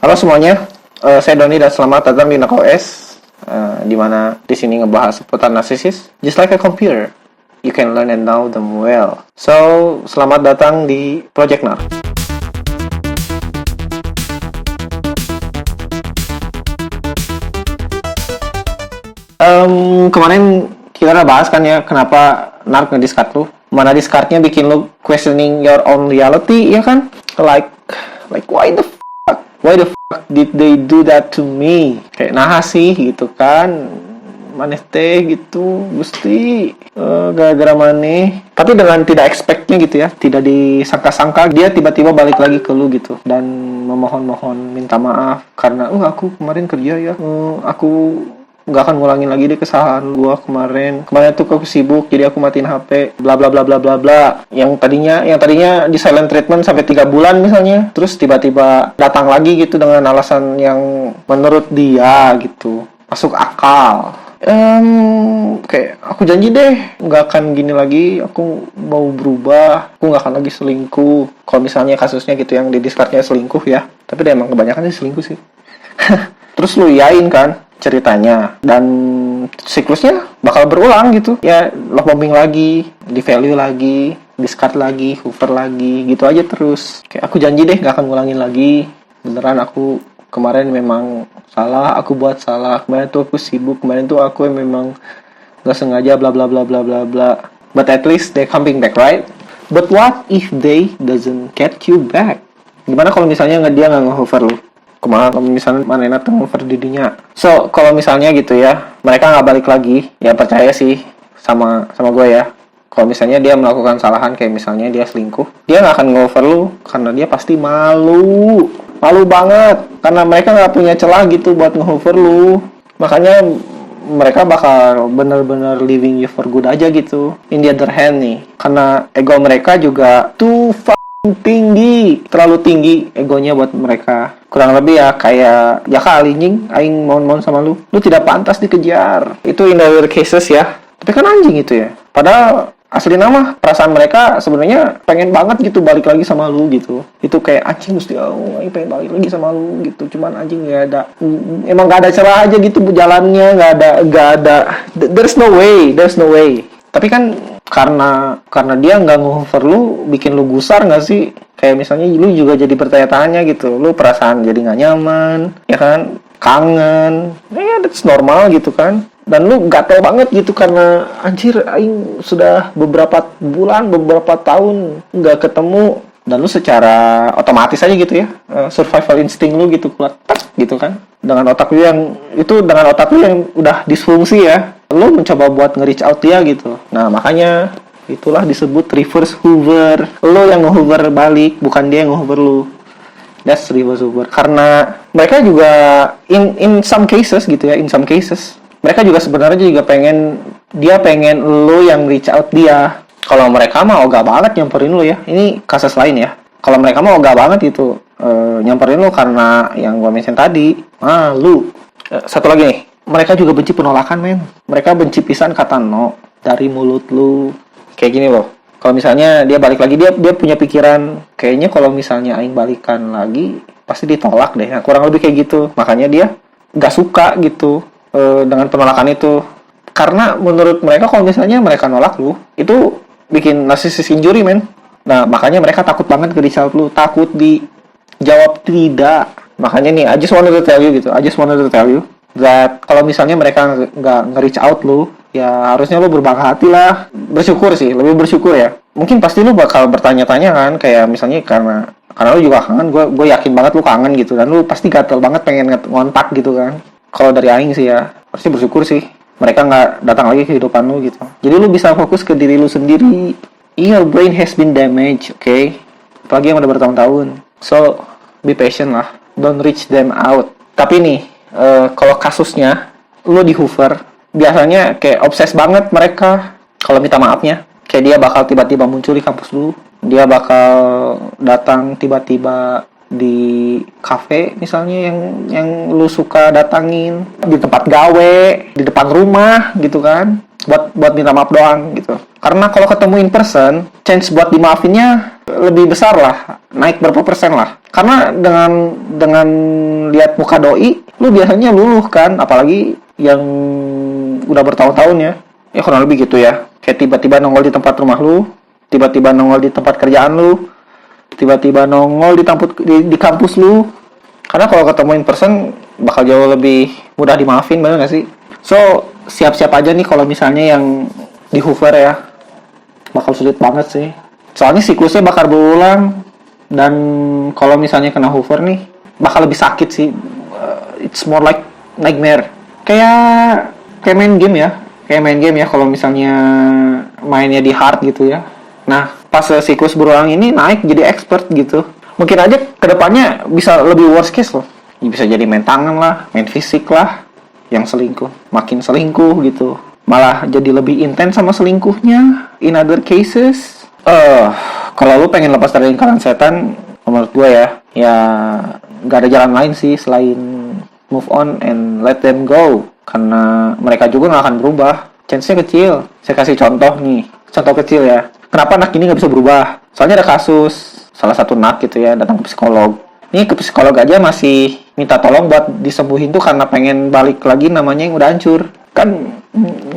Halo semuanya, saya Doni dan selamat datang di NakOS, di mana di sini ngebahas seputar narcissist. Just like a computer, you can learn and know them well. So, selamat datang di Project Nar. Kemarin kita udah bahas kan ya, kenapa Nar nge-discard lu. Mana discardnya bikin lu questioning your own reality, ya kan? Like why the fuck did they do that to me? Kayak nah sih gitu kan, maneh teh gitu, gusti gara-gara maneh. Tapi dengan tidak expectnya gitu ya, tidak disangka-sangka dia tiba-tiba balik lagi ke lu gitu dan memohon-mohon minta maaf karena aku kemarin kerja ya, aku nggak akan ngulangin lagi deh kesalahan gua kemarin tuh aku sibuk jadi aku matiin HP bla bla bla bla bla bla. Yang tadinya di silent treatment sampai 3 bulan misalnya, terus tiba-tiba datang lagi gitu dengan alasan yang menurut dia gitu masuk akal. Kayak aku janji deh nggak akan gini lagi, aku mau berubah, aku nggak akan lagi selingkuh. Kalau misalnya kasusnya gitu yang di discardnya selingkuh ya, tapi emang kebanyakan sih selingkuh sih. Terus lu yain kan ceritanya, dan siklusnya bakal berulang gitu ya, love bombing lagi, di value lagi, discard lagi, hoover lagi, gitu aja terus. Kayak aku janji deh gak akan ngulangin lagi, beneran aku kemarin memang salah, aku buat salah, kemarin tuh aku sibuk, kemarin tuh aku memang gak sengaja bla bla bla bla bla bla. But at least they coming back, right? But what if they doesn't get you back? Gimana kalau misalnya dia gak nge-hover lu? Kemana kalau misalnya manena turnover didinya. So kalau misalnya gitu ya, mereka nggak balik lagi, ya percaya sih sama gue ya. Kalau misalnya dia melakukan kesalahan kayak misalnya dia selingkuh, dia nggak akan nge-over lu karena dia pasti malu banget karena mereka nggak punya celah gitu buat nge-over lu. Makanya mereka bakal bener-bener leaving you for good aja gitu. In the other hand nih, karena ego mereka juga tinggi, terlalu tinggi egonya buat mereka. Kurang lebih ya kayak ya kali nying aing mohon sama lu tidak pantas dikejar. Itu in the rare cases ya, tapi kan anjing itu ya, padahal asli nama perasaan mereka sebenarnya pengen banget gitu balik lagi sama lu gitu. Itu kayak anjing mesti aing pengen balik lagi sama lu gitu, cuman anjing emang gak ada celah aja gitu jalannya, gak ada there's no way. Tapi kan karena dia nggak nge-hover lu, bikin lu gusar nggak sih? Kayak misalnya lu juga jadi bertanya-tanya gitu, lu perasaan jadi nggak nyaman, ya kan? Kangen, ya that's normal gitu kan? Dan lu gatel banget gitu karena anjir, aing sudah beberapa bulan, beberapa tahun nggak ketemu, dan lu secara otomatis aja gitu ya, survival instinct lu gitu keluar, gitu kan? Dengan otak lu yang udah disfungsi ya, lu mencoba buat nge-reach out dia gitu. Nah makanya itulah disebut reverse hoover. Lu yang nge-hoover balik, bukan dia yang nge-hoover lu. That's reverse hoover. Karena mereka juga in some cases gitu ya, mereka juga sebenarnya juga pengen lu yang reach out dia. Kalau mereka mah ogah banget nyamperin lu ya. Ini kasus lain ya. Kalau mereka mah ogah banget itu nyamperin lu karena yang gua mention tadi, lu. Satu lagi nih, mereka juga benci penolakan, men. Mereka benci pisan kata no dari mulut lu. Kayak gini loh. Kalau misalnya dia balik lagi, dia punya pikiran kayaknya kalau misalnya aing balikan lagi pasti ditolak deh. Nah, kurang lebih kayak gitu. Makanya dia gak suka gitu dengan penolakan itu. Karena menurut mereka kalau misalnya mereka nolak lu, itu bikin narcissist injury, men. Nah, makanya mereka takut banget ke reach out lu, takut dijawab tidak. Makanya nih, I just wanted to tell you that kalau misalnya mereka nggak nge-reach out lu, ya harusnya lu berbangga hati lah. Lebih bersyukur ya. Mungkin pasti lu bakal bertanya-tanya kan, kayak misalnya karena lu juga kangen, gue yakin banget lu kangen gitu, dan lu pasti gatel banget pengen ngontak gitu kan. Kalau dari aing sih ya, pasti bersyukur sih mereka nggak datang lagi ke kehidupan lu gitu. Jadi lu bisa fokus ke diri lu sendiri. Your brain has been damaged, okay? Apalagi yang udah bertahun-tahun. So, be patient lah. Don't reach them out. Tapi nih, kalau kasusnya lu di hoover, biasanya kayak obses banget mereka kalau minta maafnya. Kayak dia bakal tiba-tiba muncul di kampus lu, dia bakal datang tiba-tiba di kafe misalnya yang lu suka datangin, di tempat gawe, di depan rumah gitu kan. buat minta maaf doang gitu. Karena kalau ketemu in person, chance buat dimaafinnya lebih besar lah, naik berapa persen lah. Karena dengan lihat muka doi, lu biasanya luluh kan, apalagi yang udah bertahun-tahun ya. Ya kurang lebih gitu ya. Kayak tiba-tiba nongol di tempat rumah lu, tiba-tiba nongol di tempat kerjaan lu, tiba-tiba nongol di kampus lu. Karena kalau ketemu in person bakal jauh lebih mudah dimaafin, bener gak sih? So, siap-siap aja nih kalau misalnya yang di Hoover ya. Bakal sulit banget sih. Soalnya siklusnya bakal berulang. Dan kalau misalnya kena Hoover nih, bakal lebih sakit sih. It's more like nightmare. Kayak main game ya. Kayak main game ya kalau misalnya mainnya di hard gitu ya. Nah, pas siklus berulang ini naik jadi expert gitu. Mungkin aja kedepannya bisa lebih worst case loh. Bisa jadi main tangan lah, main fisik lah. Yang selingkuh, makin selingkuh gitu. Malah jadi lebih intens sama selingkuhnya. In other cases, kalau lu pengen lepas dari lingkaran setan, menurut gue ya nggak ada jalan lain sih selain move on and let them go. Karena mereka juga nggak akan berubah. Chance-nya kecil. Saya kasih contoh nih, contoh kecil ya. Kenapa anak ini nggak bisa berubah? Soalnya ada kasus salah satu anak gitu ya datang ke psikolog. Ini ke psikolog aja masih minta tolong buat disembuhin tuh karena pengen balik lagi namanya yang udah hancur. Kan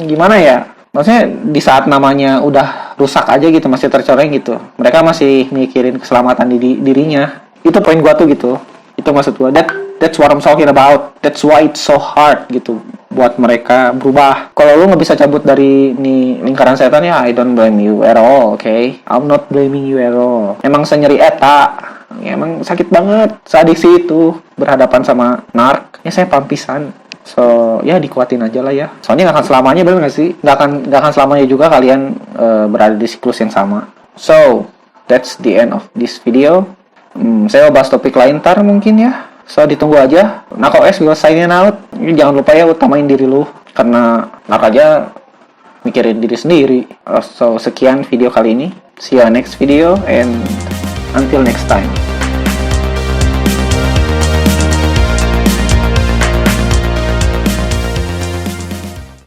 gimana ya? Maksudnya di saat namanya udah rusak aja gitu, masih tercoreng gitu. Mereka masih mikirin keselamatan dirinya. Itu poin gua tuh gitu. Itu maksud gua. That's what I'm talking about. That's why it's so hard gitu buat mereka berubah. Kalau lu nggak bisa cabut dari nih lingkaran setan ya, I don't blame you at all, okay? I'm not blaming you at all. Emang senyeri eta. Ya, emang sakit banget seadiksi itu berhadapan sama nark. Ya saya pampisan. So ya dikuatin aja lah ya. Soalnya nggak akan selamanya, bener nggak sih? Nggak akan selamanya juga kalian berada di siklus yang sama. So that's the end of this video. Saya mau bahas topik lain ntar mungkin ya. So ditunggu aja. Nah kok will sign out. Jangan lupa ya utamain diri lu. Karena nark aja mikirin diri sendiri. So sekian video kali ini. See you next video and until next time.